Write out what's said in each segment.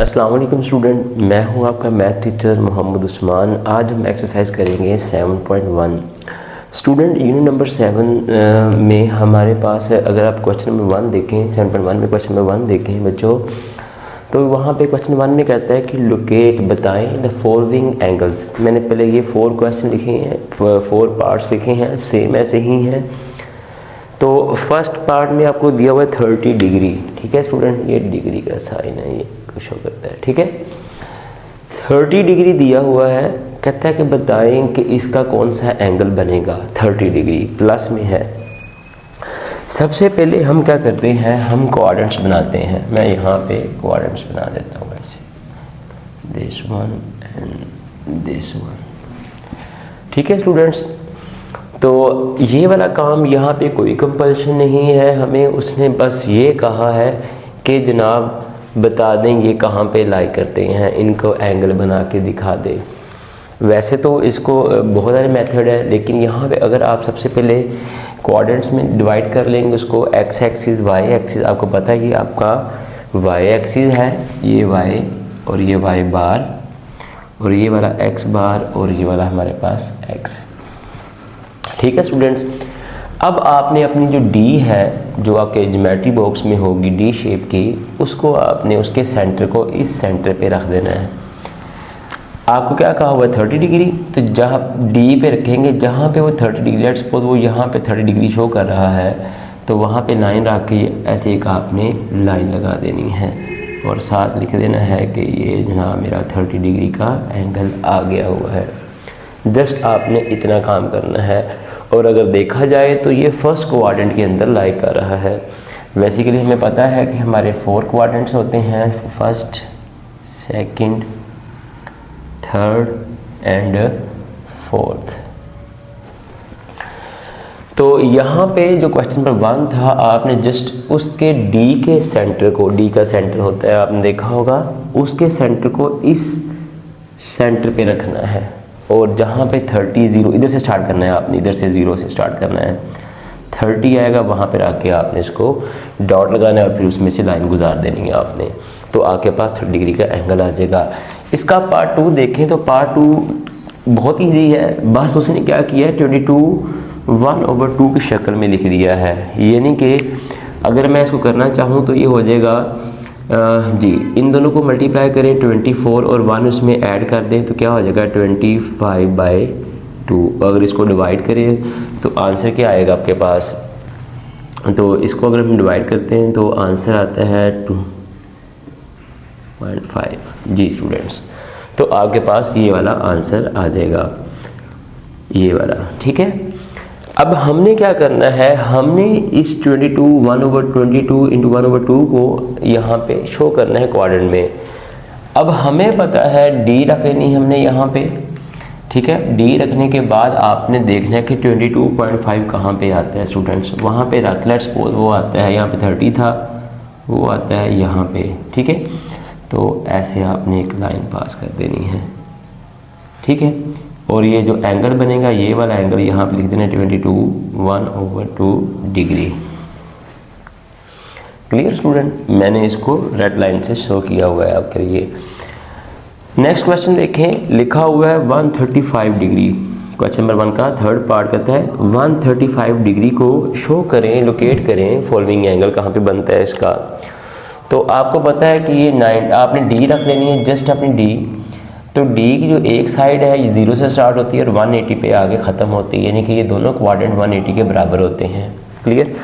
अस्सलाम वालेकुम स्टूडेंट, मैं हूं आपका मैथ टीचर मोहम्मद उस्मान। आज हम एक्सरसाइज करेंगे 7.1। स्टूडेंट यूनिट नंबर 7 में हमारे पास है, अगर आप क्वेश्चन नंबर 1 देखें, 7.1 में क्वेश्चन नंबर 1 देखें बच्चों, तो वहाँ पे क्वेश्चन 1 में कहता है कि लोकेट बताएं द फॉलोइंग एंगल्स। मैंने पहले ये 4 क्वेश्चन लिखे हैं, 4 पार्ट्स लिखे हैं, सेम ऐसे ही हैं। तो फर्स्ट पार्ट में आपको दिया हुआ है 30 डिग्री, ठीक है स्टूडेंट, ये डिग्री का साइन है, ये कुछ हो करता है, ठीक है। 30 डिग्री दिया हुआ है, कहता है कि बताएं कि इसका कौन सा एंगल बनेगा। 30 डिग्री प्लस में है। सबसे पहले हम क्या करते हैं, हम कोऑर्डिनेट्स बनाते हैं। मैं यहाँ पे कोऑर्डिनेट्स बना देता हूँ ऐसे, this one and this one, ठीक है स्टूडेंट्स। तो ये वाला काम यहाँ पे कोई कंपल्शन नहीं है हमें, उसने बस ये कहा है कि जनाब बता दें ये कहाँ पे लाई करते हैं, इनको एंगल बना के दिखा दें। वैसे तो इसको बहुत सारे मेथड है, लेकिन यहाँ पे अगर आप सबसे पहले कोऑर्डिनेट्स में डिवाइड कर लेंगे उसको, एक्स एक्सिस वाई एक्सिस, आपको पता है कि आपका वाई एक्सिस है, ये वाई और ये वाई बार, और ये वाला एक्स बार और ये वाला हमारे पास एक्स, ठीक है स्टूडेंट्स। अब आपने अपनी जो डी है, जो आपके ज्योमेट्री बॉक्स में होगी डी शेप की, उसको आपने उसके सेंटर को इस सेंटर पे रख देना है। आपको क्या कहा हुआ है 30 डिग्री, तो जहाँ डी पे रखेंगे, जहाँ पे वो 30 डिग्री, लेट्स सपोज वो यहाँ पे 30 डिग्री शो कर रहा है, तो वहाँ पे लाइन रख के ऐसे एक आपने लाइन लगा देनी है और साथ लिख देना है कि ये जनाब मेरा 30 डिग्री का एंगल आ गया हुआ है। जस्ट आपने इतना काम करना है। और अगर देखा जाए तो ये फर्स्ट कोऑर्डिनेट के अंदर लाई कर रहा है। बेसिकली हमें पता है कि हमारे 4 कोऑर्डिनेट्स होते हैं, first, second, third and fourth. तो यहाँ पे जो क्वेश्चन नंबर 1 था, आपने जस्ट उसके डी के सेंटर को, डी का सेंटर होता है आपने देखा होगा, उसके सेंटर को इस सेंटर पे रखना है और जहाँ पे 30 0 इधर से स्टार्ट करना है, आपने इधर से 0 से स्टार्ट करना है, 30 आएगा वहाँ पे आके आपने इसको डॉट लगाना है और फिर उसमें से लाइन गुजार देनी है आपने, तो आपके पास 30 डिग्री का एंगल आ जाएगा। इसका पार्ट 2 देखें तो पार्ट 2 बहुत ईजी है, बस उसने क्या किया है 22 1/2 की शक्ल में लिख दिया है। यानी कि अगर मैं इसको करना चाहूँ तो ये हो जाएगा जी, इन दोनों को मल्टीप्लाई करें 24 और 1 उसमें ऐड कर दें तो क्या हो जाएगा 25/2। अगर इसको डिवाइड करें तो आंसर क्या आएगा आपके पास, तो इसको अगर हम डिवाइड करते हैं तो आंसर आता है 2.5। जी स्टूडेंट्स, तो आपके पास ये वाला आंसर आ जाएगा, ये वाला, ठीक है। अब हमने क्या करना है, हमने इस 22 1/22 इंटू 1/2 को यहाँ पे शो करना है कोऑर्डिनेट में। अब हमें पता है डी रख लेनी है हमने यहाँ पे, ठीक है। डी रखने के बाद आपने देखना है कि 22.5 कहाँ पे आता है स्टूडेंट्स, वहाँ पे रख, लेट्स सपोज वो आता है यहाँ पे 30 था, वो आता है यहाँ पे, ठीक है। तो ऐसे आपने एक लाइन पास कर देनी है, ठीक है। और ये जो एंगल बनेगा, ये वाला एंगल यहाँ पे लिख देना 22 1/2 डिग्री। क्लियर स्टूडेंट, मैंने इसको रेड लाइन से शो किया हुआ है आपके लिए। नेक्स्ट क्वेश्चन देखें, लिखा हुआ है 135 डिग्री। क्वेश्चन नंबर 1 का थर्ड पार्ट कहता है 135 डिग्री को शो करें, लोकेट करें फॉलोइंग एंगल, कहाँ पे बनता है इसका। तो आपको पता है कि ये 9, आपने डी रख लेनी है, जस्ट अपनी डी। तो डी की जो एक साइड है ये 0 से स्टार्ट होती है और 180 पे आगे ख़त्म होती है, यानी कि ये दोनों कोऑर्डिनेट 180 के बराबर होते हैं। क्लियर।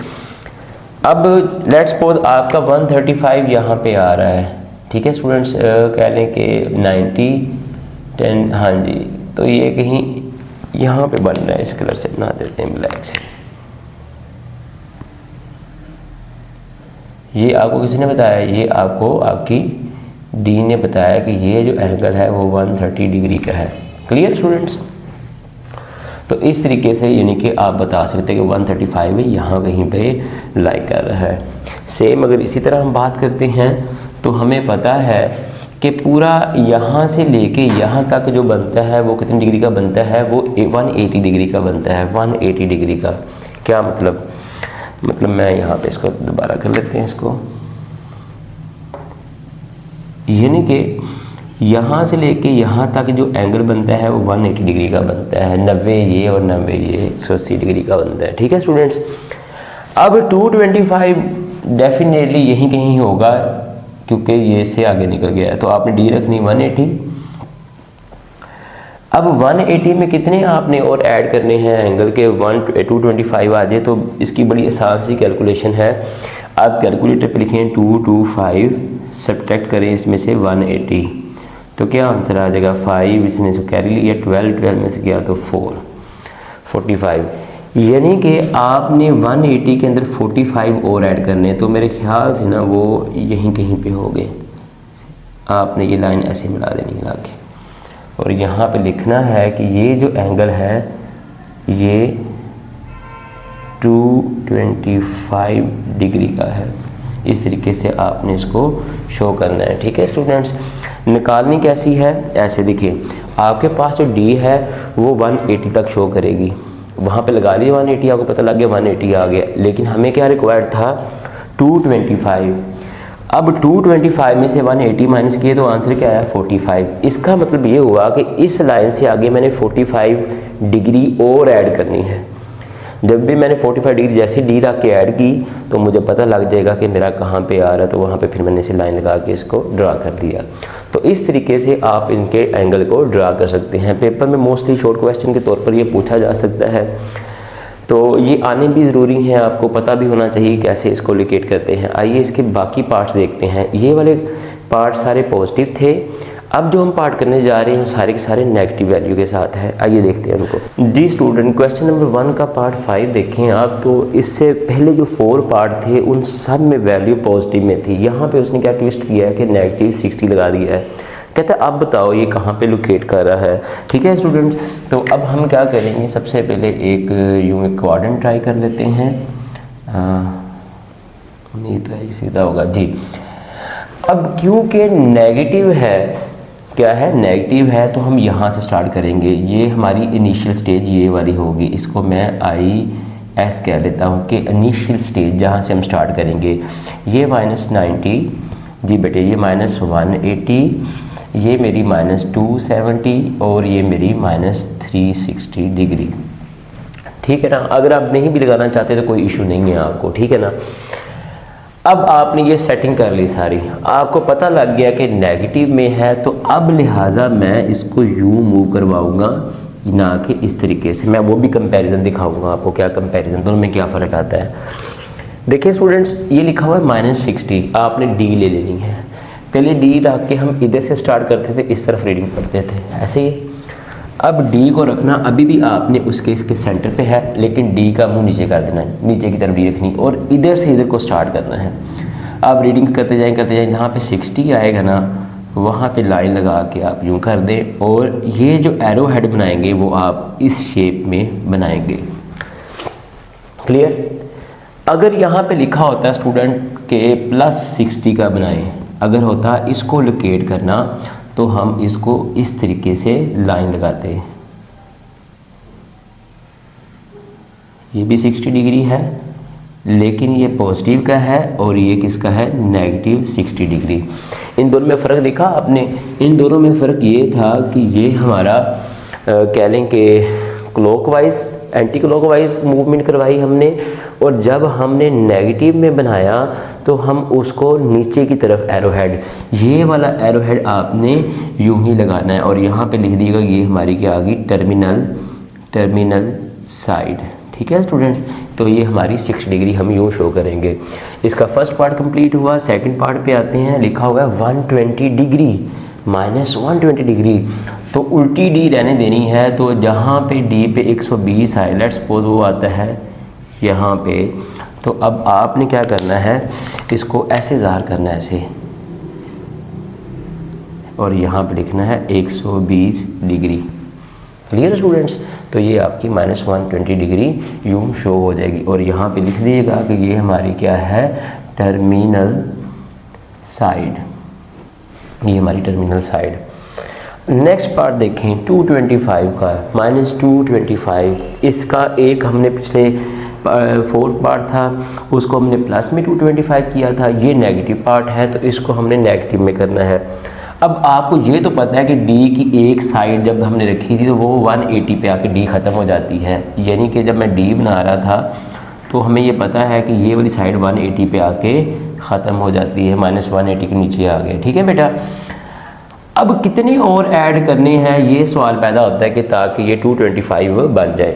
अब लेट्स सपोज आपका 135 यहाँ पे आ रहा है, ठीक है स्टूडेंट्स, कह लें कि 90 10, हाँ जी, तो ये कहीं यहाँ पे बन रहा है, इस कलर से बना देते हैं, ब्लैक से। ये आपको किसी ने बताया, ये आपको आपकी डी ने बताया कि ये जो एंगल है वो 130 डिग्री का है। Clear students. तो इस तरीके से यानी कि आप बता सकते हैं कि 135 में यहाँ कहीं पे लाई कर रहा है। सेम अगर इसी तरह हम बात करते हैं तो हमें पता है कि पूरा यहाँ से लेके यहाँ तक जो बनता है वो कितनी डिग्री का बनता है, वो 180 डिग्री का बनता है। 180 डिग्री का क्या मतलब मैं यहाँ पे इसको दोबारा कर लेते हैं इसको। यानी कि यहाँ से लेके यहाँ तक जो एंगल बनता है वो 180 डिग्री का बनता है, 90 ये और 90 ये 180 डिग्री का बनता है। ठीक है स्टूडेंट्स, अब 225 डेफिनेटली यहीं कहीं होगा क्योंकि ये से आगे निकल गया है, तो आपने डी रखनी 180। अब 180 में कितने आपने और ऐड करने हैं एंगल के 225 आ जाए, तो इसकी बड़ी आसान सी कैलकुलेशन है। आप कैलकुलेटर पे लिखें 225 सब्ट्रैक्ट करें इसमें से 180, तो क्या आंसर आ जाएगा 5, इसमें से कैरी लिया 12 में से क्या तो 45, यानी कि आपने 180 के अंदर 45 और ऐड करने, तो मेरे ख्याल से ना वो यहीं कहीं पे हो गए। आपने ये लाइन ऐसे मिला देनी लगा के, और यहाँ पे लिखना है कि ये जो एंगल है ये 225 डिग्री का है। इस तरीके से आपने इसको शो करना है। ठीक है स्टूडेंट्स, निकालनी कैसी है, ऐसे देखिए आपके पास जो डी है वो 180 तक शो करेगी, वहाँ पे लगा लिया 180, आपको पता लग गया 180 आ गया, लेकिन हमें क्या रिक्वायर्ड था 225। अब 225 में से 180 माइनस किए तो आंसर क्या आया 45। इसका मतलब ये हुआ कि इस लाइन से आगे मैंने 45 डिग्री और ऐड करनी है। जब भी मैंने 45 डिग्री जैसे डी रख के ऐड की तो मुझे पता लग जाएगा कि मेरा कहाँ पे आ रहा है, तो वहाँ पे फिर मैंने इसे लाइन लगा के इसको ड्रा कर दिया। तो इस तरीके से आप इनके एंगल को ड्रा कर सकते हैं। पेपर में मोस्टली शॉर्ट क्वेश्चन के तौर पर ये पूछा जा सकता है, तो ये आने भी ज़रूरी है, आपको पता भी होना चाहिए कैसे इसको लोकेट करते हैं। आइए इसके बाकी पार्ट्स देखते हैं। ये वाले पार्ट सारे पॉजिटिव थे, अब जो हम पार्ट करने जा रहे हैं सारे के सारे नेगेटिव वैल्यू के साथ है। आइए देखते हैं उनको। जी स्टूडेंट, क्वेश्चन नंबर 1 का पार्ट 5 देखें आप, तो इससे पहले जो 4 पार्ट थे उन सब में वैल्यू पॉजिटिव में थी। यहाँ पे उसने क्या ट्विस्ट किया है कि नेगेटिव 60 लगा दिया है। कहता है अब बताओ ये कहाँ पे लोकेट कर रहा है। ठीक है स्टूडेंट्स, तो अब हम क्या करेंगे, सबसे पहले एक यूं एक क्वाड्रेंट ट्राई कर लेते हैं। उम्मीद है सीधा होगा जी। अब क्योंकि नेगेटिव है, क्या है नेगेटिव है, तो हम यहाँ से स्टार्ट करेंगे। ये हमारी इनिशियल स्टेज ये वाली होगी, इसको मैं IS कह लेता हूँ कि इनिशियल स्टेज जहाँ से हम स्टार्ट करेंगे। ये -90 जी बेटे, ये -180, ये मेरी -270 और ये मेरी -360 डिग्री। ठीक है ना। अगर आप नहीं भी लगाना चाहते तो कोई इशू नहीं है आपको, ठीक है ना। अब आपने ये सेटिंग कर ली सारी, आपको पता लग गया कि नेगेटिव में है, तो अब लिहाजा मैं इसको यूं मूव करवाऊंगा, ना कि इस तरीके से। मैं वो भी कंपैरिजन दिखाऊंगा आपको, क्या कंपैरिजन दोनों में क्या फ़र्क आता है। देखिए स्टूडेंट्स, ये लिखा हुआ है -60, आपने डी ले लेनी है। पहले डी रख के हम इधर से स्टार्ट करते थे, इस तरफ रीडिंग पढ़ते थे, ऐसे ही। अब डी को रखना अभी भी आपने उसके इसके सेंटर पे है, लेकिन डी का मुंह नीचे कर देना है, नीचे की तरफ डी रखनी, और इधर से इधर को स्टार्ट करना है। आप रीडिंग करते जाएं, जहाँ पे 60 आएगा ना वहाँ पे लाइन लगा के आप यूँ कर दें, और ये जो एरो हेड बनाएंगे वो आप इस शेप में बनाएंगे। क्लियर। अगर यहाँ पे लिखा होता है स्टूडेंट के +60 का बनाएं, अगर होता इसको लोकेट करना, तो हम इसको इस तरीके से लाइन लगाते हैं। ये भी 60 डिग्री है, लेकिन ये पॉजिटिव का है और ये किसका है, -60 डिग्री। इन दोनों में फ़र्क देखा आपने। इन दोनों में फ़र्क ये था कि ये हमारा कह लें कि क्लॉकवाइज एंटी क्लॉकवाइज मूवमेंट करवाई हमने, और जब हमने नेगेटिव में बनाया तो हम उसको नीचे की तरफ एरो हेड, ये वाला एरो हेड आपने यूं ही लगाना है, और यहाँ पे लिख दिएगा ये हमारी क्या आ गई, टर्मिनल साइड। ठीक है स्टूडेंट्स, तो ये हमारी 60 डिग्री हम यूँ शो करेंगे। इसका फर्स्ट पार्ट कंप्लीट हुआ। सेकंड पार्ट पे आते हैं, लिखा हुआ है 120 डिग्री, -120 डिग्री, तो उल्टी डी रहने देनी है। तो जहाँ पे डी पे 120 है, लेट्स सपोज वो आता है यहाँ पे, तो अब आपने क्या करना है, इसको ऐसे ज़ाहिर करना है ऐसे, और यहाँ पे लिखना है 120 डिग्री। क्लियर स्टूडेंट्स, तो ये आपकी -120 डिग्री यूं शो हो जाएगी, और यहाँ पे लिख दीजिएगा कि ये हमारी क्या है, टर्मिनल साइड, ये हमारी टर्मिनल साइड। नेक्स्ट पार्ट देखें 225 का, -225। इसका एक हमने पिछले फोर्थ पार्ट था उसको हमने प्लस में 225 किया था, ये नेगेटिव पार्ट है तो इसको हमने नेगेटिव में करना है। अब आपको ये तो पता है कि डी की एक साइड जब हमने रखी थी तो वो 180 पे आके डी ख़त्म हो जाती है, यानी कि जब मैं डी बना रहा था तो हमें ये पता है कि ये वाली साइड 180 पे आके ख़त्म हो जाती है, -180 के नीचे आ गए। ठीक है बेटा, अब कितने और ऐड करने हैं ये सवाल पैदा होता है कि ताकि ये 225 बन जाए।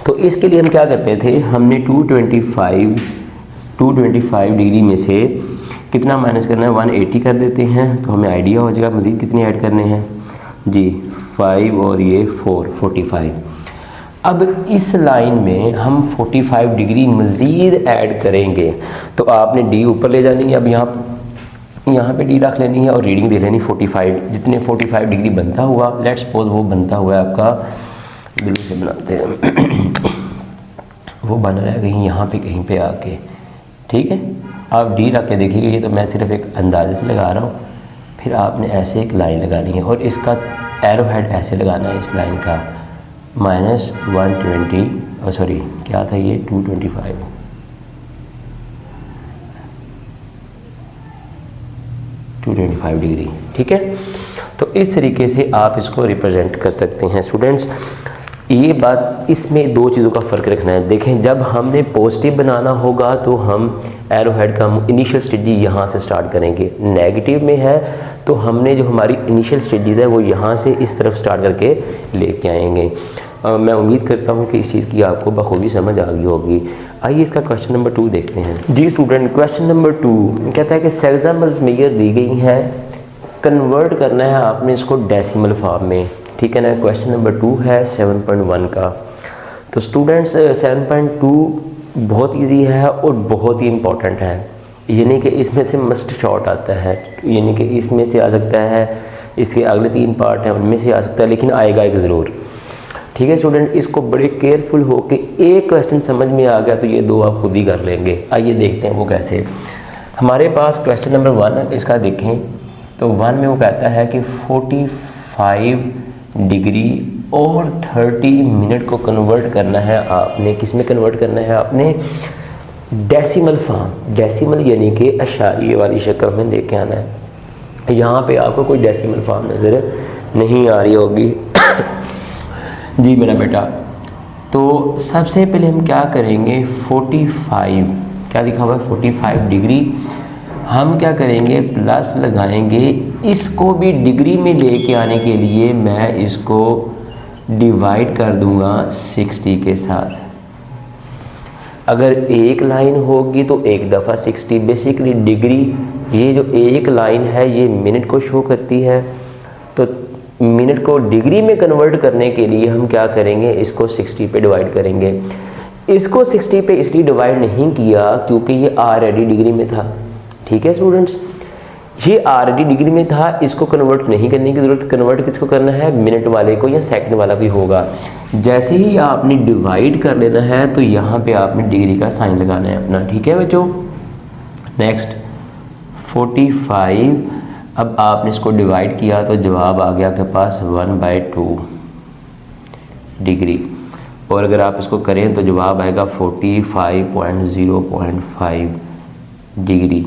तो इसके लिए हम क्या करते थे, हमने 225 डिग्री में से कितना माइनस करना है, 180 कर देते हैं तो हमें आइडिया हो जाएगा मज़ीद कितने ऐड करने हैं जी, 5 और ये 4, 45। अब इस लाइन में हम 45 डिग्री मज़ीद ऐड करेंगे तो आपने डी ऊपर ले जानी है, अब यहाँ पे डी रख लेनी है और रीडिंग दे लेनी 45, जितने 45 डिग्री बनता हुआ, लेट्स सपोज वो बनता हुआ है आपका, बिल्कुल से बनाते हैं वो बन रहा है कहीं यहाँ पे कहीं पे आके। ठीक है, आप डी रख के देखिएगा, ये तो मैं सिर्फ एक अंदाजे से लगा रहा हूँ, फिर आपने ऐसे एक लाइन लगानी है और इसका एरो हेड ऐसे लगाना है इस लाइन का, -120 सॉरी क्या था ये 225 डिग्री। ठीक है, तो इस तरीके से आप इसको रिप्रेजेंट कर सकते हैं स्टूडेंट्स। ये बात, इसमें दो चीज़ों का फ़र्क रखना है। देखें, जब हमने पॉजिटिव बनाना होगा तो हम एरो हेड का इनिशियल स्टेज यहाँ से स्टार्ट करेंगे, नेगेटिव में है तो हमने जो हमारी इनिशियल स्टेजेस है वो यहाँ से इस तरफ स्टार्ट करके लेके आएंगे। मैं उम्मीद करता हूँ कि इस चीज़ की आपको बखूबी समझ आ गई होगी। आइए इसका क्वेश्चन नंबर 2 देखते हैं। जी स्टूडेंट, क्वेश्चन नंबर 2 कहता है कि सेक्सामल्स मेजर दी गई हैं, कन्वर्ट करना है आपने इसको डेसिमल फॉर्म में। ठीक है ना, क्वेश्चन नंबर 2 है 7.1 का। तो स्टूडेंट्स 7.2 बहुत इजी है और बहुत ही इम्पोर्टेंट है, यानी कि इसमें से मस्ट शॉर्ट आता है, यानी कि इसमें से आ सकता है, इसके अगले 3 पार्ट हैं उनमें से आ सकता है, लेकिन आएगा एक ज़रूर। ठीक है स्टूडेंट, इसको बड़े केयरफुल हो के एक क्वेश्चन समझ में आ गया तो ये 2 आप खुद ही कर लेंगे। आइए देखते हैं वो कैसे। हमारे पास क्वेश्चन नंबर 1 है, इसका देखें तो 1 में वो कहता है कि 45 डिग्री और 30 मिनट को कन्वर्ट करना है आपने, किस में कन्वर्ट करना है आपने, डेसिमल फॉर्म। डेसिमल यानी कि अशारिये वाली शक्ल में लेके आना है। यहाँ पे आपको कोई डेसिमल फॉर्म नज़र नहीं आ रही होगी जी मेरा बेटा। तो सबसे पहले हम क्या करेंगे, 45 क्या लिखा हुआ है 45 डिग्री, हम क्या करेंगे प्लस लगाएंगे, इसको भी डिग्री में लेके आने के लिए मैं इसको डिवाइड कर दूंगा 60 के साथ। अगर एक लाइन होगी तो एक दफ़ा 60, बेसिकली डिग्री, ये जो एक लाइन है ये मिनट को शो करती है, तो मिनट को डिग्री में कन्वर्ट करने के लिए हम क्या करेंगे, इसको 60 पे डिवाइड करेंगे। इसको 60 पे इसलिए डिवाइड नहीं किया क्योंकि ये ऑलरेडी डिग्री में था। ठीक है स्टूडेंट्स, ये ऑलरेडी डिग्री में था, इसको कन्वर्ट नहीं करने की ज़रूरत। कन्वर्ट किसको करना है, मिनट वाले को या सेकंड वाला भी होगा। जैसे ही आपने डिवाइड कर लेना है तो यहाँ पे आपने डिग्री का साइन लगाना है अपना। ठीक है बच्चों, नेक्स्ट 45, अब आपने इसको डिवाइड किया तो जवाब आ गया आपके पास 1/2 डिग्री, और अगर आप इसको करें तो जवाब आएगा 45.0.5 डिग्री।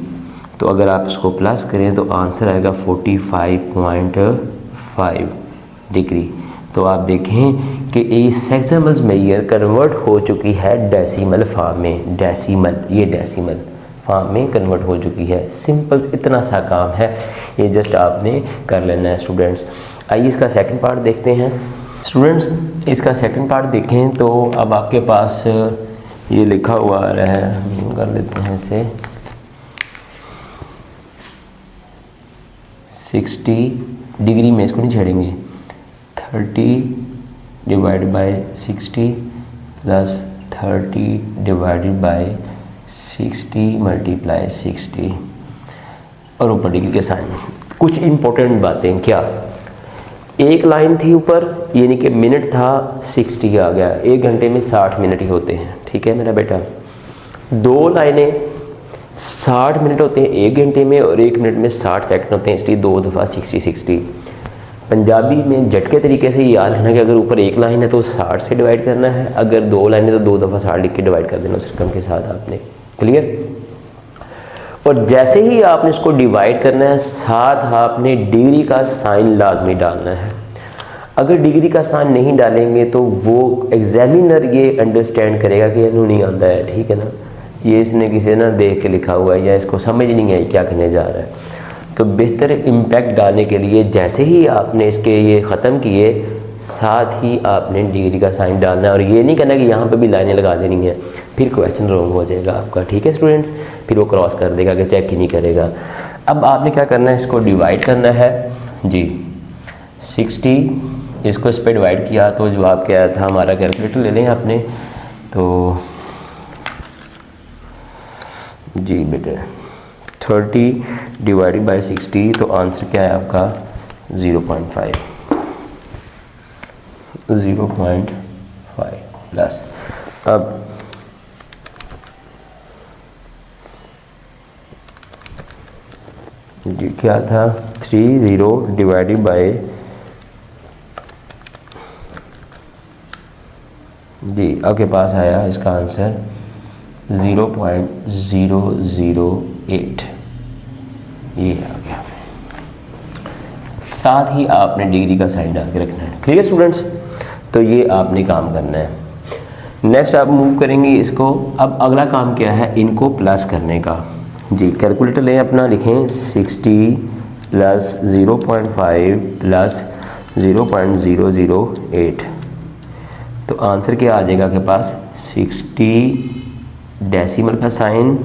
तो अगर आप इसको प्लस करें तो आंसर आएगा 45.5 डिग्री। तो आप देखें कि ये सेक्सामल्स मेजर कन्वर्ट हो चुकी है डेसिमल फॉर्म में। डेसिमल, ये डेसिमल फॉर्म में कन्वर्ट हो चुकी है। सिंपल इतना सा काम है, ये जस्ट आपने कर लेना है स्टूडेंट्स। आइए इसका सेकंड पार्ट देखते हैं। स्टूडेंट्स इसका सेकंड पार्ट देखें तो अब आपके पास ये लिखा हुआ आ रहा है, कर लेते हैं इसे 60 डिग्री में, इसको नहीं छेड़ेंगे, 30 divide by 60 plus 30 divided by 60 multiply 60 और ऊपर डिग्री के साइन। कुछ इंपॉर्टेंट बातें, क्या एक लाइन थी ऊपर, यानी कि मिनट था 60 आ गया, 1 घंटे में 60 मिनट ही होते हैं। ठीक है मेरा बेटा, 2 लाइनें 60 मिनट होते हैं 1 घंटे में, और 1 मिनट में 60 सेकंड होते हैं, इसलिए 2 दफ़ा 60 60। पंजाबी में झटके तरीके से याद रखना कि अगर ऊपर एक लाइन है तो 60 से डिवाइड करना है, अगर 2 लाइन है तो 2 दफ़ा 60 लिख के डिवाइड कर देना उस रकम के साथ आपने। क्लियर। और जैसे ही आपने इसको डिवाइड करना है साथ आपने डिग्री का साइन लाजमी डालना है। अगर डिग्री का साइन नहीं डालेंगे तो वो एग्जामिनर ये अंडरस्टैंड करेगा कि इन्होंने नहीं आता है, ठीक है ना, ये इसने किसी ना देख के लिखा हुआ है या इसको समझ नहीं आई क्या करने जा रहा है। तो बेहतर इम्पैक्ट डालने के लिए जैसे ही आपने इसके ये ख़त्म किए साथ ही आपने डिग्री का साइन डालना है, और ये नहीं कहना कि यहाँ पे भी लाइनें लगा देनी है, फिर क्वेश्चन रॉन्ग हो जाएगा आपका। ठीक है स्टूडेंट्स, फिर वो क्रॉस कर देगा कि चेक ही नहीं करेगा। अब आपने क्या करना है, इसको डिवाइड करना है जी 60, इसको इस पर डिवाइड किया तो जवाब क्या था हमारा, कैलकुलेटर ले लें आपने तो जी बेटे 30 डिवाइडेड बाई 60, तो आंसर क्या है आपका 0.5 प्लस। अब जी क्या था 30 डिवाइडेड बाई जी आपके पास आया इसका आंसर 0.008, ये आ गया। साथ ही आपने डिग्री का साइन डाल के रखना है। ठीक है स्टूडेंट्स, तो ये आपने काम करना है। नेक्स्ट आप मूव करेंगे इसको। अब अगला काम क्या है, इनको प्लस करने का। जी कैलकुलेटर लें अपना, लिखें 60 प्लस 0.5 प्लस 0.008, तो आंसर क्या आ जाएगा आपके पास 60 डेसिमल का साइन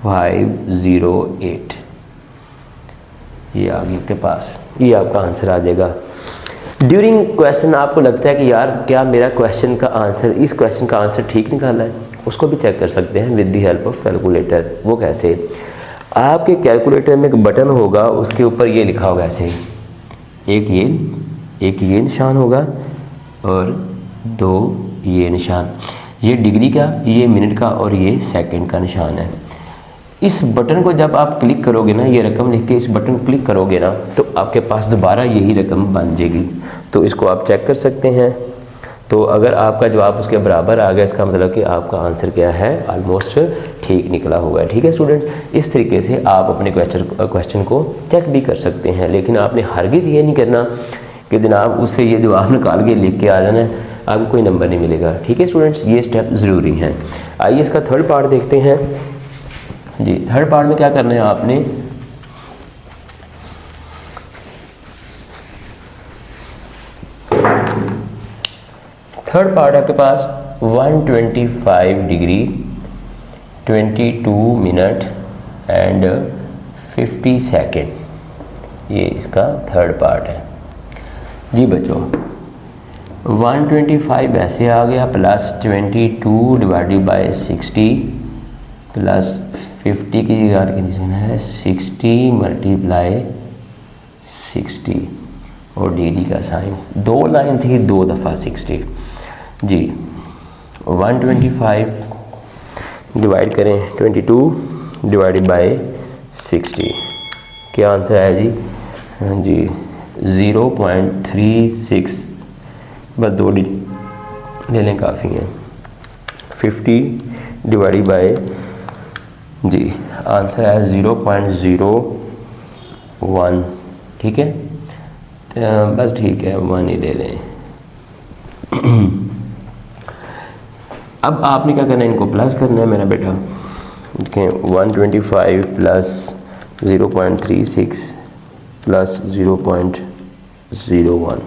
508, ये आ गया आपके पास, ये आपका आंसर आ जाएगा। ड्यूरिंग क्वेश्चन आपको लगता है कि यार क्या मेरा क्वेश्चन का आंसर, इस क्वेश्चन का आंसर ठीक निकाला है, उसको भी चेक कर सकते हैं with the help of calculator. वो कैसे, आपके कैलकुलेटर में एक बटन होगा, उसके ऊपर ये लिखा होगा ऐसे, एक ये निशान होगा और 2 ये निशान, ये डिग्री का, ये मिनट का और ये सेकंड का निशान है। इस बटन को जब आप क्लिक करोगे ना, ये रकम लिख के इस बटन क्लिक करोगे ना, तो आपके पास दोबारा यही रकम बन जाएगी। तो इसको आप चेक कर सकते हैं। तो अगर आपका जवाब उसके बराबर आ गया, इसका मतलब कि आपका आंसर क्या है, ऑलमोस्ट ठीक निकला हुआ है। ठीक है स्टूडेंट, इस तरीके से आप अपने क्वेश्चन को चेक भी कर सकते हैं, लेकिन आपने हरगिज़ ये नहीं करना कि जनाब उससे ये जवाब निकाल के लिख के आ जाना है, आपको कोई नंबर नहीं मिलेगा। ठीक है स्टूडेंट्स, ये स्टेप ज़रूरी हैं। आइए इसका थर्ड पार्ट देखते हैं। जी थर्ड पार्ट में क्या करना है आपने, थर्ड पार्ट आपके पास 125 डिग्री 22 मिनट एंड 50 सेकेंड, ये इसका थर्ड पार्ट है। जी बच्चों 125 ऐसे आ गया, प्लस 22 डिवाइडेड बाई 60 प्लस 50 की जगह कितनी है 60 मल्टीप्लाई 60 और डिग्री का साइन, 2 लाइन थी 2 दफ़ा 60। जी 125 डिवाइड करें 22 डिवाइडेड बाई 60, क्या आंसर है जी, जी 0.36, बस 2 ले लें काफ़ी है। 50 डिवाइडेड बाई जी आंसर है 0.01, ठीक है, बस ठीक है 1 ही ले लें। अब आपने क्या करना है, इनको प्लस करना है मेरा बेटा। देखें 125 प्लस 0.36 प्लस 0.01,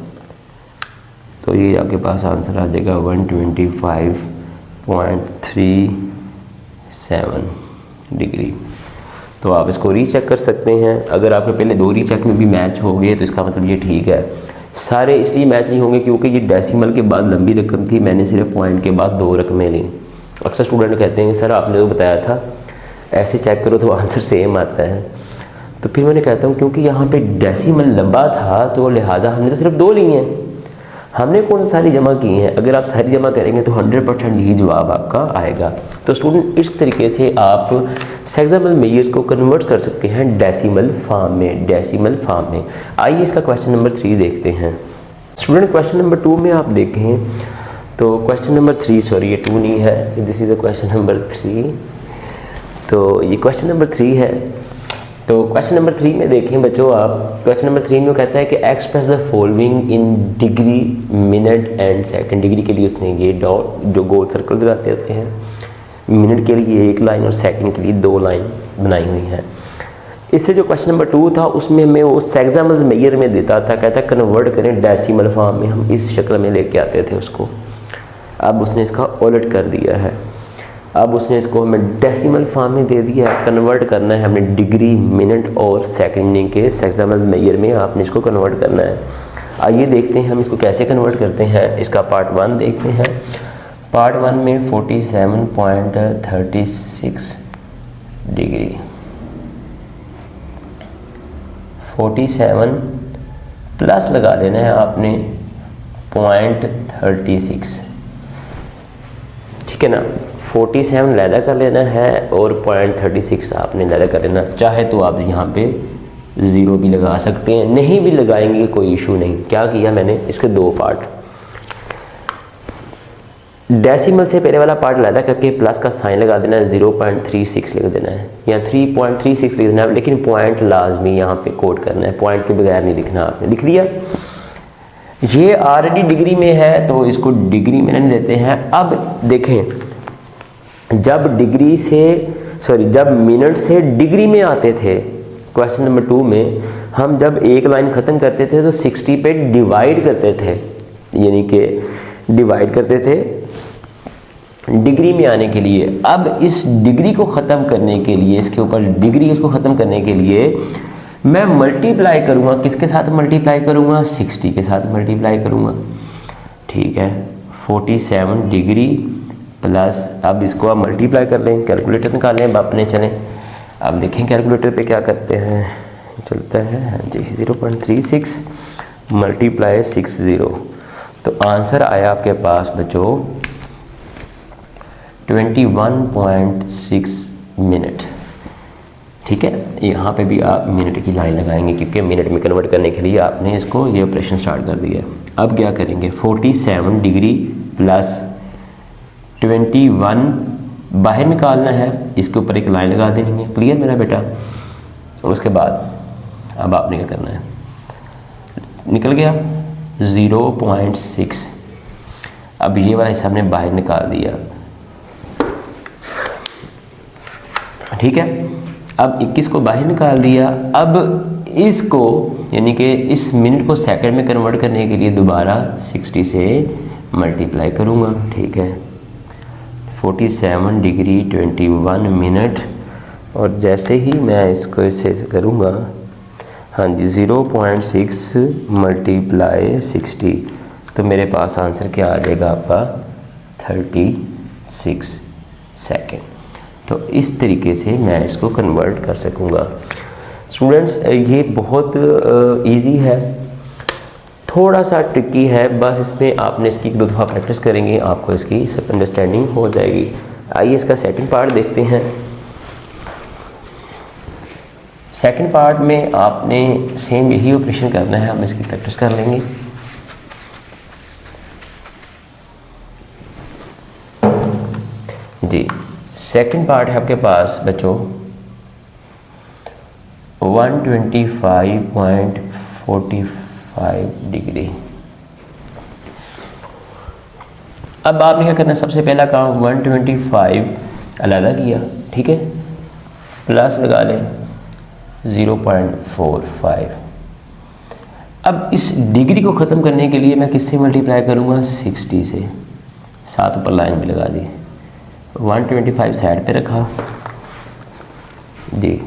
तो ये आपके पास आंसर आ जाएगा 125.37 डिग्री। तो आप इसको रीचेक कर सकते हैं। अगर आपके पहले 2 रीचेक में भी मैच हो गए तो इसका मतलब ये ठीक है। सारे इसलिए मैच नहीं होंगे क्योंकि ये डेसिमल के बाद लंबी रकम थी, मैंने सिर्फ पॉइंट के बाद 2 रकमें ली। अक्सर स्टूडेंट कहते हैं सर आपने तो बताया था ऐसे चेक करो तो आंसर सेम आता है, तो फिर मैंने कहता हूँ क्योंकि यहाँ पे डेसिमल लंबा था तो लिहाजा हमने तो सिर्फ 2 ली हैं, हमने कौन सी सारी जमा की हैं, अगर आप सारी जमा करेंगे तो 100% ही जवाब आपका आएगा। तो स्टूडेंट इस तरीके से आप सेक्समल मेजर्स को कन्वर्ट कर सकते हैं डेसिमल फॉर्म में। आइए इसका क्वेश्चन नंबर 3 देखते हैं। स्टूडेंट क्वेश्चन नंबर 2 में आप देखें तो क्वेश्चन नंबर 3, सॉरी ये 2 नहीं है, this is the question number 3। तो ये क्वेश्चन नंबर 3 है। तो क्वेश्चन नंबर 3 में देखें बच्चों, आप क्वेश्चन नंबर 3 में कहता है कि express the following in degree, minute and second. Degree के लिए उसने ये डॉट जो गोल सर्कल लगाते होते हैं, मिनट के लिए एक लाइन और सेकंड के लिए 2 लाइन बनाई हुई है। इससे जो क्वेश्चन नंबर 2 था उसमें हमें वो सेक्समल मेजर में देता था, कहता है कन्वर्ट करें डेसिमल फॉर्म में, हम इस शक्ल में लेके आते थे उसको। अब उसने इसका उलट कर दिया है, अब उसने इसको हमें डेसिमल फॉर्म में दे दिया है। कन्वर्ट करना है हमने डिग्री, मिनट और सेकंड के सेक्समल मेजर में, आपने इसको कन्वर्ट करना है। आइए देखते हैं हम इसको कैसे कन्वर्ट करते हैं। इसका पार्ट 1 देखते हैं। पार्ट 1 में 47.36 डिग्री, 47 प्लस लगा लेना है आपने 0.36, ठीक है ना। 47 लैदा कर लेना है और 0.36 आपने लैदा कर लेना। चाहे तो आप यहाँ पे 0 भी लगा सकते हैं, नहीं भी लगाएंगे कोई इशू नहीं। क्या किया मैंने, इसके 2 पार्ट, डेसिमल से पहले वाला पार्ट लैदा करके प्लस का साइन लगा देना है, 0.36 लिख देना है या 3.36 लिख देना है, लेकिन पॉइंट लाजमी यहाँ पे कोड करना है, पॉइंट के बगैर नहीं लिखना। आपने लिख दिया, ये ऑलरेडी डिग्री में है तो इसको डिग्री में नहीं देते हैं। अब देखें, जब डिग्री से जब मिनट से डिग्री में आते थे क्वेश्चन नंबर 2 में, हम जब एक लाइन ख़त्म करते थे तो 60 पे डिवाइड करते थे, यानी कि डिवाइड करते थे डिग्री में आने के लिए। अब इस डिग्री को ख़त्म करने के लिए, इसके ऊपर डिग्री इसको ख़त्म करने के लिए मैं मल्टीप्लाई करूँगा, किसके साथ मल्टीप्लाई करूँगा, 60 के साथ मल्टीप्लाई करूँगा, ठीक है। 47 डिग्री प्लस, अब इसको आप मल्टीप्लाई कर लें, कैलकुलेटर निकालें अब अपने, चलें अब देखें कैलकुलेटर पे क्या करते हैं, चलता है हाँ जी, 0.36 मल्टीप्लाई 60, तो आंसर आया आपके पास बच्चों 21.6 मिनट, ठीक है। यहाँ पे भी आप मिनट की लाइन लगाएंगे क्योंकि मिनट में कन्वर्ट करने के लिए आपने इसको ये ऑपरेशन स्टार्ट कर दिया। अब क्या करेंगे, 47 डिग्री प्लस 21 बाहर निकालना है, इसके ऊपर एक लाइन लगा देनी है। क्लियर मेरा बेटा। उसके बाद अब आपने क्या करना है, निकल गया 0.6, अब ये वाला हिस्सा हमने बाहर निकाल दिया, ठीक है। अब 21 को बाहर निकाल दिया। अब इसको यानी कि इस मिनट को सेकंड में कन्वर्ट करने के लिए दोबारा 60 से मल्टीप्लाई करूँगा, ठीक है। 47 डिग्री 21 मिनट, और जैसे ही मैं इसको इससे करूँगा, हाँ जी 0.6 मल्टीप्लाई 60, तो मेरे पास आंसर क्या आ जाएगा आपका 36 सेकेंड। तो इस तरीके से मैं इसको कन्वर्ट कर सकूँगा। स्टूडेंट्स ये बहुत इजी है, थोड़ा सा ट्रिकी है, बस इसमें आपने इसकी 1-2 दफ़ा प्रैक्टिस करेंगे, आपको इसकी सब अंडरस्टैंडिंग हो जाएगी। आइए इसका सेकंड पार्ट देखते हैं। सेकंड पार्ट में आपने सेम यही ऑपरेशन करना है, हम इसकी प्रैक्टिस कर लेंगे। जी सेकंड पार्ट है आपके पास बच्चों 125.45 डिग्री। अब आपने क्या करना है, सबसे पहला काम 125 अलग किया, ठीक है, प्लस लगा लें 0.45। अब इस डिग्री को ख़त्म करने के लिए मैं किससे मल्टीप्लाई करूँगा, 60 से, साथ ऊपर लाइन भी लगा दी, 125 साइड पे रखा जी,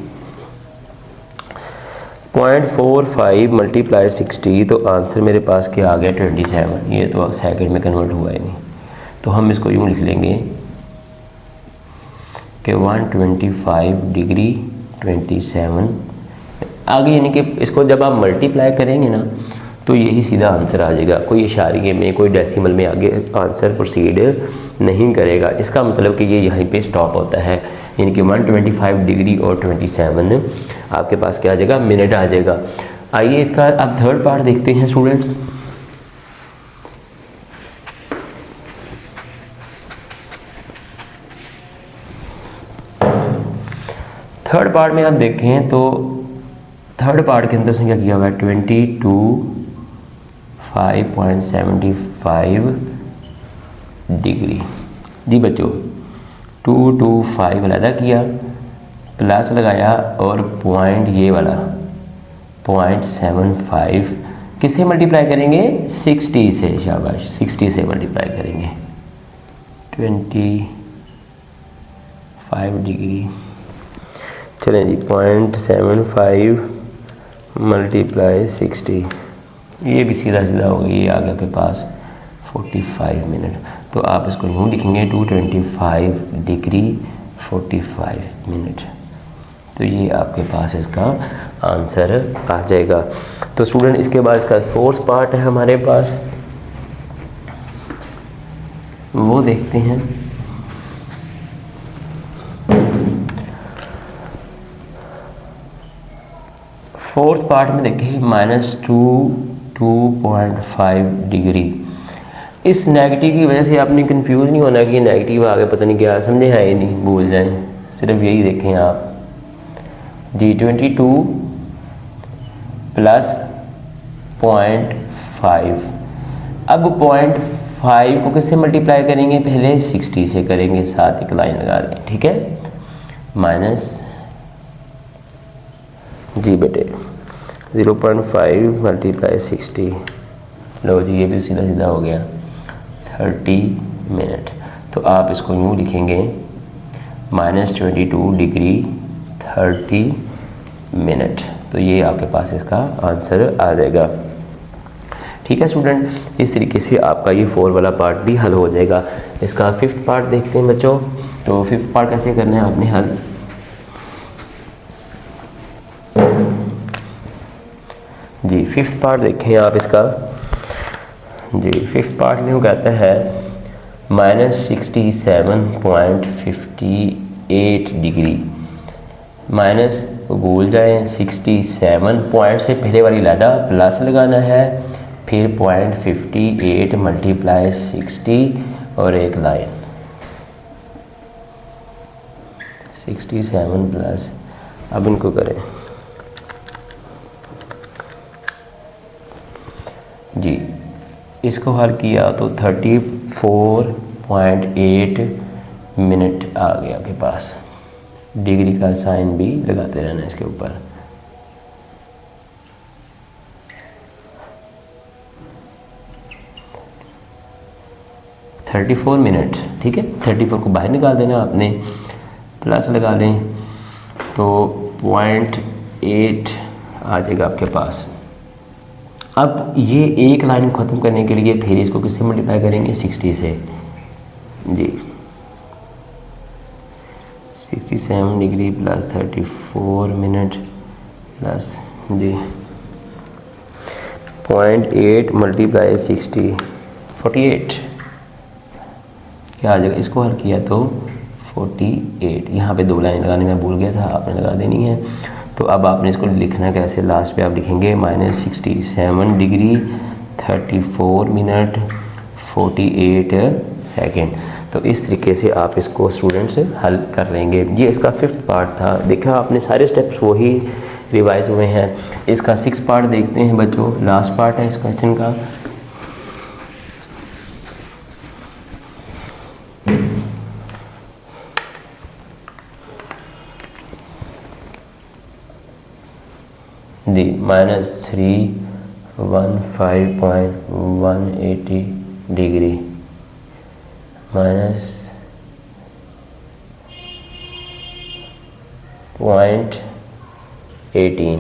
0.45 मल्टीप्लाई 60, तो आंसर मेरे पास क्या आ गया 27। ये तो सेकंड में कन्वर्ट हुआ ही नहीं, तो हम इसको यूँ लिख लेंगे कि 125 डिग्री 27 आगे, यानी कि इसको जब आप मल्टीप्लाई करेंगे ना तो यही सीधा आंसर आ जाएगा, कोई इशारे में कोई डेसिमल में आगे आंसर प्रोसीड नहीं करेगा। इसका मतलब कि ये यहीं पे स्टॉप होता है, यानी कि 125 डिग्री और 27 आपके पास क्या आ जाएगा, मिनट आ जाएगा। आइए इसका अब थर्ड पार्ट देखते हैं स्टूडेंट्स। थर्ड पार्ट में आप देखें तो थर्ड पार्ट के अंदर उसने क्या किया हुआ है, 22.5.75 डिग्री। जी बच्चों 225 अलहदा किया, प्लस लगाया और पॉइंट ये वाला 0.75 किससे मल्टीप्लाई करेंगे, 60 से, शाबाश 60 से मल्टीप्लाई करेंगे, 25 डिग्री। चलें जी 0.75 मल्टीप्लाई 60, ये भी सीधा सीधा हो गया, ये आ गया आपके पास 45 मिनट। तो आप इसको यूँ लिखेंगे 225 डिग्री 45 मिनट, तो ये आपके पास इसका आंसर आ जाएगा। तो स्टूडेंट इसके बाद इसका फोर्थ पार्ट है हमारे पास, वो देखते हैं। फोर्थ पार्ट में देखिए -2.5 डिग्री। इस नेगेटिव की वजह से आपने कंफ्यूज नहीं होना कि नेगेटिव आगे पता नहीं क्या, समझे है ही नहीं, भूल जाएं, सिर्फ यही देखें आप जी 22 प्लस 0.5। अब 0.5 को किससे मल्टीप्लाई करेंगे, पहले 60 से करेंगे, साथ एक लाइन लगा दें, ठीक है, माइनस जी बेटे 0.5 मल्टीप्लाई 60, लो जी ये भी सीधा सीधा हो गया 30 मिनट। तो आप इसको यूँ लिखेंगे -22 डिग्री 30 मिनट, तो ये आपके पास इसका आंसर आ जाएगा। ठीक है स्टूडेंट, इस तरीके से आपका ये 4 वाला पार्ट भी हल हो जाएगा। इसका फिफ्थ पार्ट देखते हैं बच्चों। तो फिफ्थ पार्ट कैसे करना है आपने हल, जी फिफ्थ पार्ट देखें आप इसका। जी फिफ्थ पार्ट में वो कहता है -67.58 डिग्री, माइनस भूल जाए 67 पॉइंट से पहले वाली लादा प्लस लगाना है, फिर 0.58 मल्टीप्लाई 60 और एक लाइन 67 प्लस, अब इनको करें जी, इसको हल किया तो 34.8 मिनट आ गया आपके पास। डिग्री का साइन भी लगाते रहना इसके ऊपर। (34 मिनट, ठीक है, 34 को बाहर निकाल देना आपने, प्लस लगा लें तो 0.8 आ जाएगा आपके पास। अब ये एक लाइन ख़त्म करने के लिए फिर इसको किससे मल्टीप्लाई करेंगे, 60 से जी, 67 डिग्री प्लस 34 मिनट प्लस जी 0.8 मल्टीप्लाई 60 48 क्या आ जाएगा, इसको हल किया तो 48। यहाँ पे 2 लाइन लगाने में भूल गया था, आपने लगा देनी है। तो अब आपने इसको लिखना कैसे, लास्ट पे आप लिखेंगे -67 डिग्री 34 मिनट 48 सेकेंड। तो इस तरीके से आप इसको स्टूडेंट्स हल कर लेंगे। ये इसका फिफ्थ पार्ट था, देखा आपने सारे स्टेप्स वही रिवाइज हुए हैं। इसका सिक्स पार्ट देखते हैं बच्चों, लास्ट पार्ट है इस क्वेश्चन का। जी -315.180 डिग्री -0.18,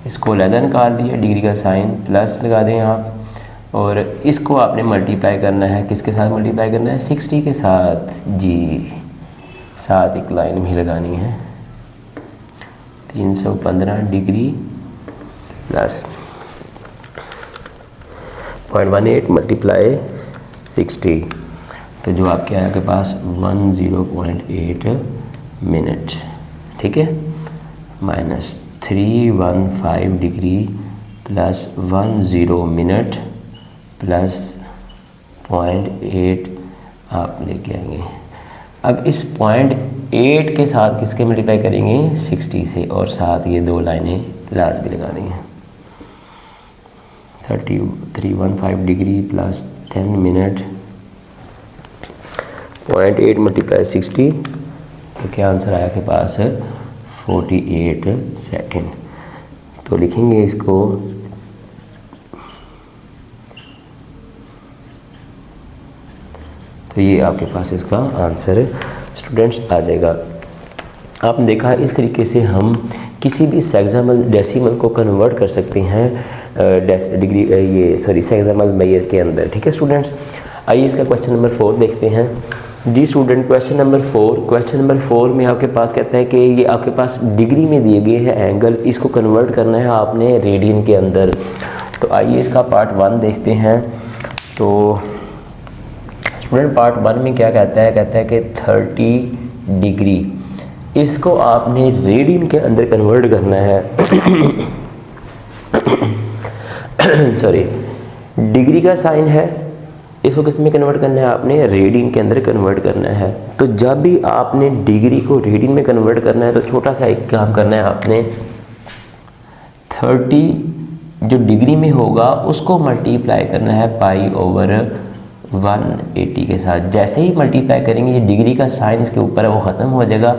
इसको अलग निकाल लिया, डिग्री का साइन प्लस लगा दें आप, और इसको आपने मल्टीप्लाई करना है, किसके साथ मल्टीप्लाई करना है, 60 के साथ जी, साथ एक लाइन भी लगानी है, 315 डिग्री प्लस 0.18 मल्टीप्लाई 60, तो जो आपके आया आपके पास 10.8 मिनट, ठीक है, minus 315 degree plus 10 minute plus 0.8 आप लेके आएंगे। अब इस 0.8 के साथ किसके मल्टीप्लाई करेंगे, 60 से, और साथ ये दो लाइनें लाजमी लगानी है। 315 डिग्री प्लस 10 मिनट 0.8 मल्टीप्लाई 60, तो क्या आंसर आया आपके पास, 48 सेकेंड। तो लिखेंगे इसको, तो ये आपके पास इसका आंसर स्टूडेंट्स आ जाएगा। आपने देखा इस तरीके से हम किसी भी सेक्सामल डेसिमल को कन्वर्ट कर सकते हैं सेक्सामल मेजर के अंदर, ठीक है स्टूडेंट्स। आइए इसका क्वेश्चन नंबर 4 देखते हैं। जी स्टूडेंट, क्वेश्चन नंबर 4 में आपके पास कहता है कि ये आपके पास डिग्री में दिए गए हैं एंगल, इसको कन्वर्ट करना है आपने रेडियन के अंदर। तो आइए इसका पार्ट 1 देखते हैं। तो स्टूडेंट पार्ट 1 में क्या कहता है कि 30 डिग्री, इसको आपने रेडियन के अंदर कन्वर्ट करना है सॉरी, डिग्री का साइन है, इसको किस में कन्वर्ट करना है, आपने रेडियन के अंदर कन्वर्ट करना है। तो जब भी आपने डिग्री को रेडियन में कन्वर्ट करना है तो छोटा सा एक काम करना है आपने, 30 जो डिग्री में होगा उसको मल्टीप्लाई करना है पाई ओवर 180 के साथ। जैसे ही मल्टीप्लाई करेंगे ये डिग्री का साइन इसके ऊपर है वो ख़त्म हो जाएगा,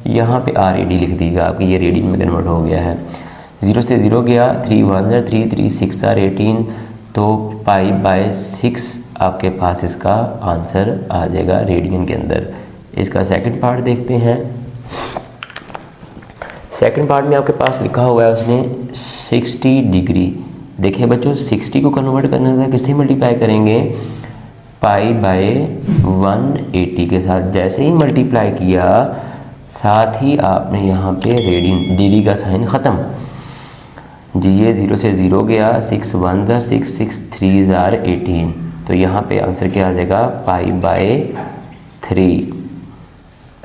यहाँ पे RAD लिख दीजिएगा, आपकी ये रेडियन में कन्वर्ट हो गया है। 0 से 0 गया, 3 1 3 3 6 18, तो पाई बाय 6 आपके पास इसका आंसर आ जाएगा रेडियन के अंदर। इसका सेकंड पार्ट देखते हैं। सेकंड पार्ट में आपके पास लिखा हुआ है उसने 60 डिग्री। देखिए बच्चों 60 को कन्वर्ट करने से किससे मल्टीप्लाई करेंगे, पाई बाय 180 के साथ। जैसे ही मल्टीप्लाई किया साथ ही आपने यहाँ पे रेडियन डिग्री का साइन ख़त्म जी। ये 0 से 0 गया, 6 1 6 6 3 18, तो यहाँ पे आंसर क्या आ जाएगा, पाई बाय 3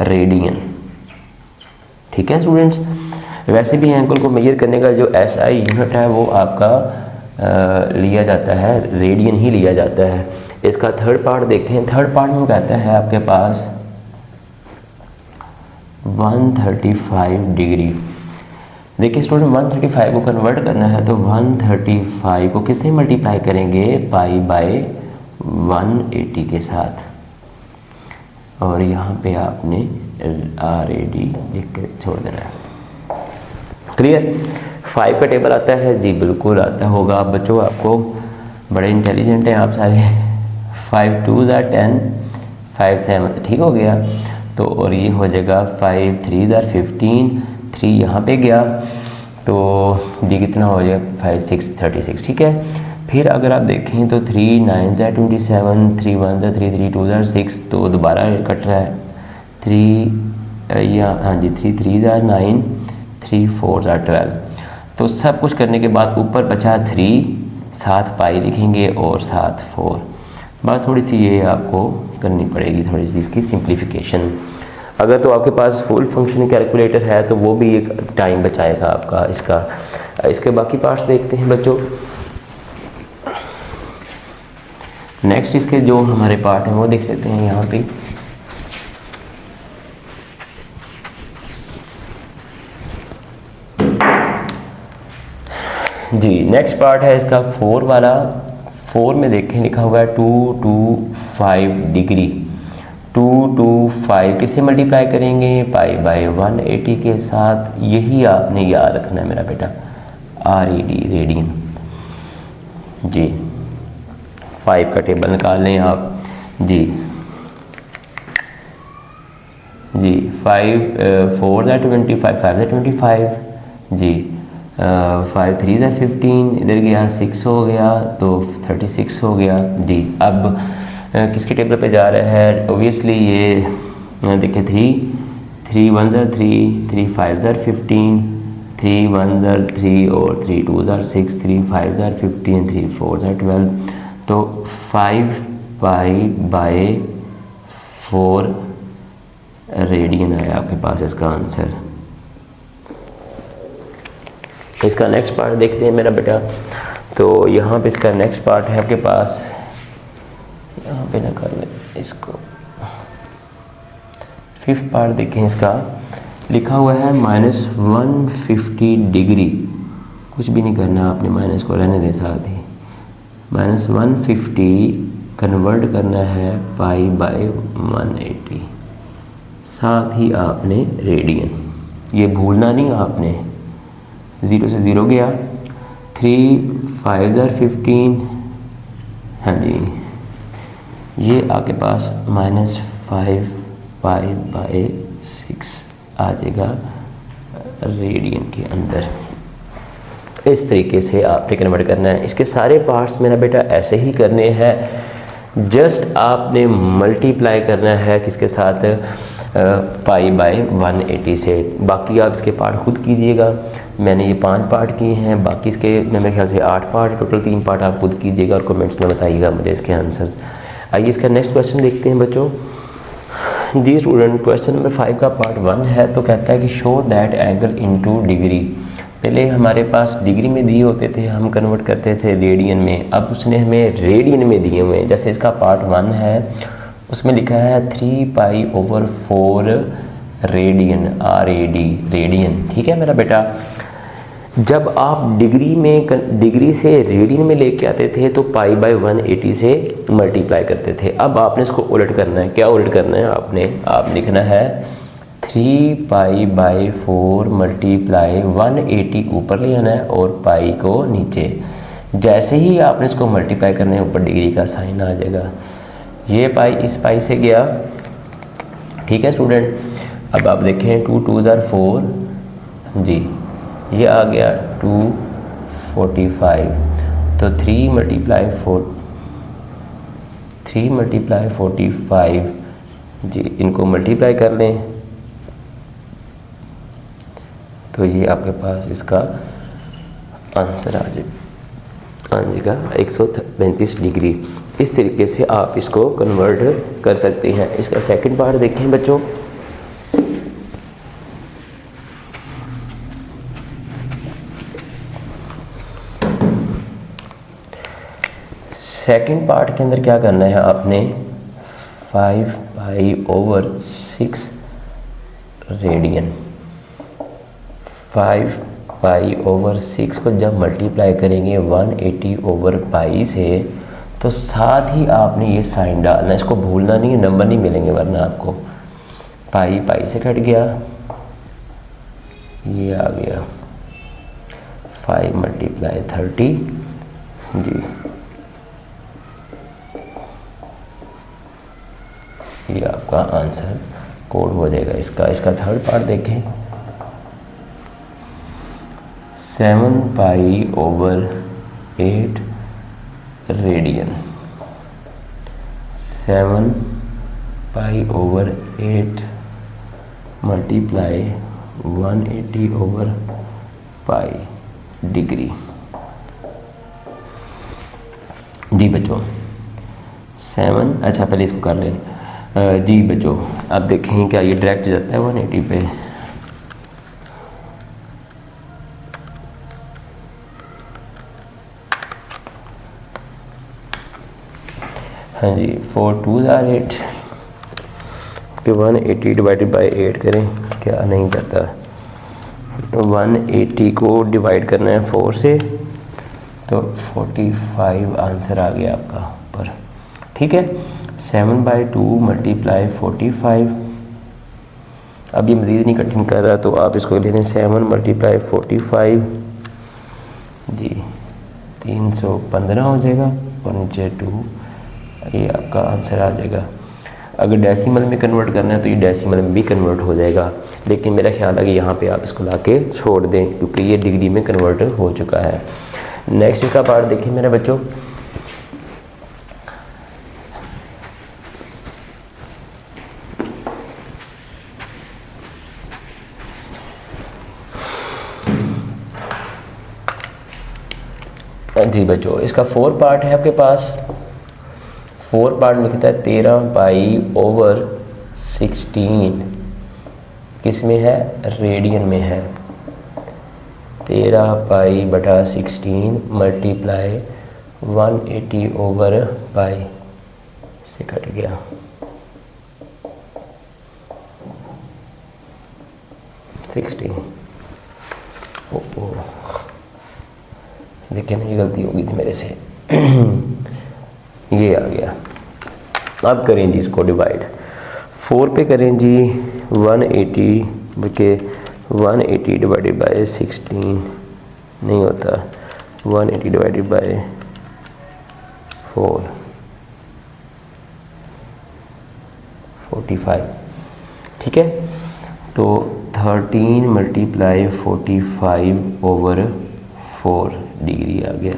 रेडियन, ठीक है स्टूडेंट्स। वैसे भी एंगल को मेजर करने का जो SI यूनिट है वो आपका लिया जाता है, रेडियन ही लिया जाता है। इसका थर्ड पार्ट देखते हैं। थर्ड पार्ट में कहता है आपके पास 135 डिग्री। देखिए स्टूडेंट 135 को कन्वर्ट करना है तो 135 को किससे मल्टीप्लाई करेंगे, पाई बाय 180 के साथ, और यहाँ पे आपने RAD लिख कर छोड़ देना है। क्लियर। 5 का टेबल आता है जी, बिल्कुल आता होगा बच्चों, आपको बड़े इंटेलिजेंट हैं आप सारे। 5 2 10, 5 7, ठीक हो गया। तो और ये हो जाएगा 5 3 15, 3 यहाँ पे गया तो ये कितना हो जाएगा, 5 6 36, ठीक है। फिर अगर आप देखें तो 3 9 27, 3 1 3 3 2 6, तो दोबारा कट रहा है 3 या हाँ जी 3 3 9, 3 4 12। तो सब कुछ करने के बाद ऊपर बचा 3, साथ पाई लिखेंगे और साथ 4। बस थोड़ी सी ये आपको करनी पड़ेगी, थोड़ी सी इसकी सिंप्लीफिकेशन। अगर तो आपके पास फुल फंक्शन कैलकुलेटर है तो वो भी एक टाइम बचाएगा आपका इसका। इसके बाकी पार्ट्स देखते हैं बच्चों। नेक्स्ट इसके जो हमारे पार्ट हैं वो देख लेते हैं यहाँ पे। जी नेक्स्ट पार्ट है इसका 4 वाला। 4 में देखें लिखा हुआ है 225 डिग्री। 225 किससे मल्टीप्लाई करेंगे, पाई बाय 180 के साथ। यही आपने याद रखना है मेरा बेटा, RAD रेडियन जी। 5 का टेबल निकाल लें आप जी। 5 4 25, 5 25 जी। 5 3 15, इधर गया 6 हो गया तो 36 हो गया जी। अब किसके टेबल पे जा रहा है, ओबियसली ये देखिए 3 1 3, 3 5 15, 3 1 3 और 3 2 6, 3 5 15, 3 4 12। तो 5π/4 रेडियन है आपके पास इसका आंसर। इसका नेक्स्ट पार्ट देखते हैं मेरा बेटा। तो यहाँ पे इसका नेक्स्ट पार्ट है आपके पास, यहाँ पे ना कर ले इसको, फिफ्थ पार्ट देखें। इसका लिखा हुआ है -150 डिग्री, कुछ भी नहीं करना आपने, माइनस को रहने दें साथ ही। -150 कन्वर्ट करना है π/180, साथ ही आपने रेडियन, ये भूलना नहीं आपने। 0 से 0 गया, 3 5 15, हाँ जी, ये आपके पास -5π/6 आ जाएगा रेडियन के अंदर। इस तरीके से आपने कन्वर्ट करना है। इसके सारे पार्ट्स मेरा बेटा ऐसे ही करने हैं, जस्ट आपने मल्टीप्लाई करना है किसके साथ, π/180 से। बाकी आप इसके पार्ट खुद कीजिएगा, मैंने ये 5 पार्ट किए हैं, बाकी इसके मेरे ख्याल से 8 पार्ट, टोटल 3 पार्ट आप खुद कीजिएगा और कमेंट्स में बताइएगा मुझे इसके आंसर्स। आइए इसका नेक्स्ट क्वेश्चन देखते हैं बच्चों। जी स्टूडेंट, क्वेश्चन नंबर 5 का पार्ट 1 है, तो कहता है कि show that angle into degree. पहले हमारे पास डिग्री में दिए होते थे, हम कन्वर्ट करते थे रेडियन में, अब उसने हमें रेडियन में दिए हुए हैं। जैसे इसका पार्ट 1 है, उसमें लिखा है 3π/4 रेडियन, RAD रेडियन। ठीक है मेरा बेटा, जब आप डिग्री से रेडियन में लेके आते थे तो π/180 से मल्टीप्लाई करते थे। अब आपने इसको उलट करना है। क्या उलट करना है आपने, आप लिखना है 3π/4 मल्टीप्लाई 180 ऊपर ले आना है और पाई को नीचे। जैसे ही आपने इसको मल्टीप्लाई करने ऊपर डिग्री का साइन आ जाएगा। ये पाई इस पाई से गया, ठीक है स्टूडेंट। अब आप देखें 2 2s are 4 जी, ये आ गया 245। तो 3 मल्टीप्लाई 45 जी, इनको मल्टीप्लाई कर लें तो ये आपके पास इसका आंसर आ जाएगा 135 डिग्री। इस तरीके से आप इसको कन्वर्ट कर सकते हैं। इसका सेकंड पार्ट देखें बच्चों। सेकंड पार्ट के अंदर क्या करना है आपने, 5π/6 रेडियन। 5π/6 को जब मल्टीप्लाई करेंगे 180/π से, तो साथ ही आपने ये साइन डालना, इसको भूलना नहीं है, नंबर नहीं मिलेंगे वरना आपको। पाई से कट गया, ये आ गया 5 × 30 जी, ये आपका आंसर कोड हो जाएगा इसका। इसका थर्ड पार्ट देखें, 7π/8 रेडियन। 7π/8 मल्टीप्लाई 180/π डिग्री जी बच्चों। 7, अच्छा पहले इसको कर लें जी बच्चों। अब देखें क्या ये डायरेक्ट जाता है 180 पे। हाँ जी, 4 2s are 8 कि 180 डिवाइडेड बाई 8 करें, क्या नहीं जाता। 180 को डिवाइड करना है 4 से, तो 45 आंसर आ गया आपका ऊपर। ठीक है, 7/2 मल्टीप्लाई 45। अब ये मज़ीद नहीं कटिंग कर रहा, तो आप इसको ले लें 7 × 45 जी, 315 हो जाएगा और नीचे 2, ये आपका आंसर आ जाएगा। अगर डेसिमल में कन्वर्ट करना है तो ये डेसिमल में भी कन्वर्ट हो जाएगा, लेकिन मेरा ख्याल है कि यहाँ पे आप इसको लाके छोड़ दें क्योंकि ये डिग्री में कन्वर्ट हो चुका है। नेक्स्ट का पार्ट देखिए मेरे बच्चों। जी बच्चों, इसका 4 पार्ट है आपके पास। 4 पार्ट में लिखता है 13 पाई ओवर 16, किस में है, रेडियन में है। 13 पाई बटा 16 मल्टीप्लाई 180 ओवर पाई, से कट गया, देखिए ना, ये गलती हो गई थी मेरे से। ये आ गया। अब करें जी इसको डिवाइड, 4 पे करें जी 180, बल्कि 180 डिवाइडेड बाय 16 नहीं होता, 180 डिवाइडेड बाय 4 45, ठीक है। तो 13 मल्टीप्लाई 45 ओवर 4 डिग्री आ गया।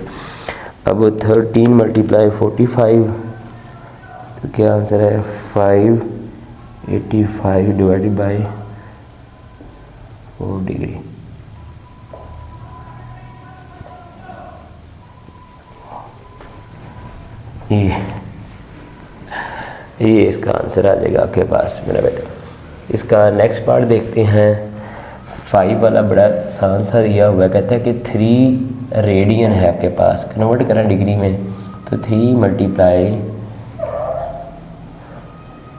अब 13 मल्टीप्लाई 45, तो क्या आंसर है, 585 डिवाइडेड बाय 4 डिग्री। ये इसका आंसर आ जाएगा आपके पास मेरा बेटा। इसका नेक्स्ट पार्ट देखते हैं। 5 वाला बड़ा आसान सा दिया हुआ है, कहता है कि 3 रेडियन है आपके पास, कन्वर्ट करें डिग्री में, तो 3 मल्टीप्लाई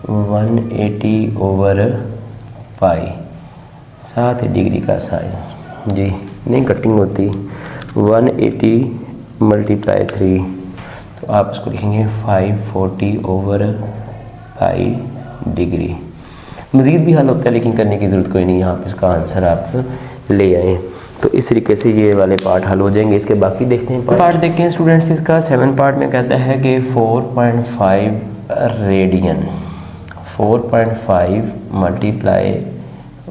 180 ओवर पाई, 7 डिग्री का साइन जी, नहीं कटिंग होती, 180 मल्टीप्लाई 3, तो आप इसको लिखेंगे 540 ओवर पाई डिग्री। मज़ीद भी हल होता है लेकिन करने की ज़रूरत कोई नहीं, यहाँ पे इसका आंसर आप ले आए। तो इस तरीके से ये वाले पार्ट हल हो जाएंगे। इसके बाकी देखते हैं पार्ट देखते हैं स्टूडेंट्स। इसका 7 पार्ट में कहता है कि 4.5 रेडियन, 4.5 मल्टीप्लाई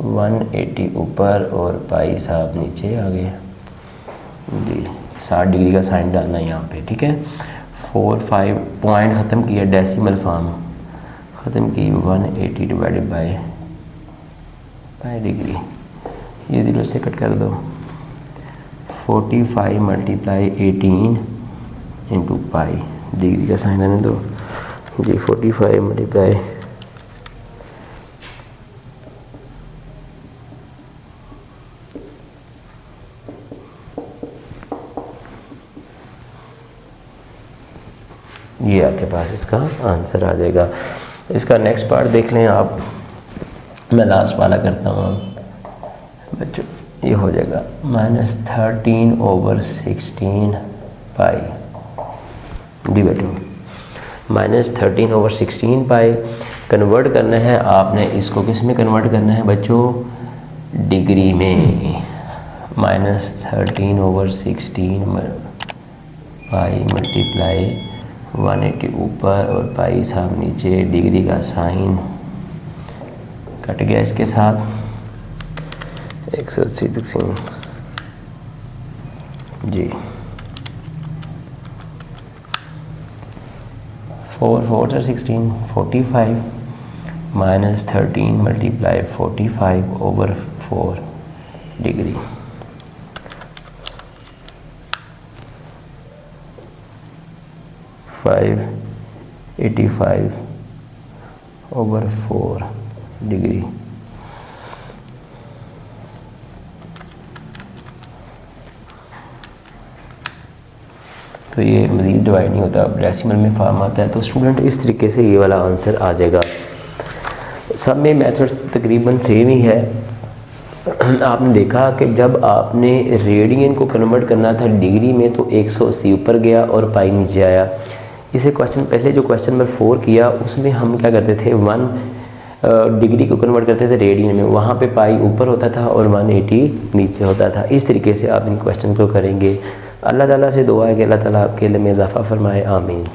180 ऊपर और पाई साहब नीचे आ गए जी, 60 डिग्री का साइन डालना है यहाँ पे, ठीक है। 4-5 पॉइंट ख़त्म किया, डेसिमल फॉर्म ख़त्म की, 180 डिवाइडेड बाय पाई डिग्री, ये 0 से कट कर दो। 45 मल्टीप्लाई 18 इंटू पाई, डिग्री का साइन आने दो जी, 45 मल्टीप्लाई ये आपके पास इसका आंसर आ जाएगा। इसका नेक्स्ट पार्ट देख लें आप, मैं लास्ट वाला करता हूँ बच्चों, ये हो जाएगा -13 ओवर 16 पाई जी बेटो, -13 ओवर 16 पाई। कन्वर्ट करना है आपने इसको, किस में कन्वर्ट करना है बच्चों, डिग्री में। -13 ओवर 16 पाई मल्टीप्लाई 180 ऊपर और पाई साहब नीचे, डिग्री का साइन कट गया इसके साथ, 180 जी, 4 4 16 45 -13 multiply 45 over 4 degree, five 85 over 4 degree. तो ये मज़ीद डिवाइड नहीं होता, डेसिमल में फॉर्म आता है। तो स्टूडेंट इस तरीके से ये वाला आंसर आ जाएगा। सब में मेथड तकरीबन सेम ही है। आपने देखा कि जब आपने रेडियन को कन्वर्ट करना था डिग्री में तो 180 ऊपर गया और पाई नीचे आया। इसे क्वेश्चन पहले जो क्वेश्चन नंबर 4 किया उसमें हम क्या करते थे, 1 डिग्री को कन्वर्ट करते थे रेडियन में, वहाँ पे पाई ऊपर होता था और 180 नीचे होता था। इस तरीके से आप इन क्वेश्चन को करेंगे। अल्लाह ताला से दुआ है कि अल्लाह ताला आपके इल्म में इजाफ़ा फरमाए, आमीन।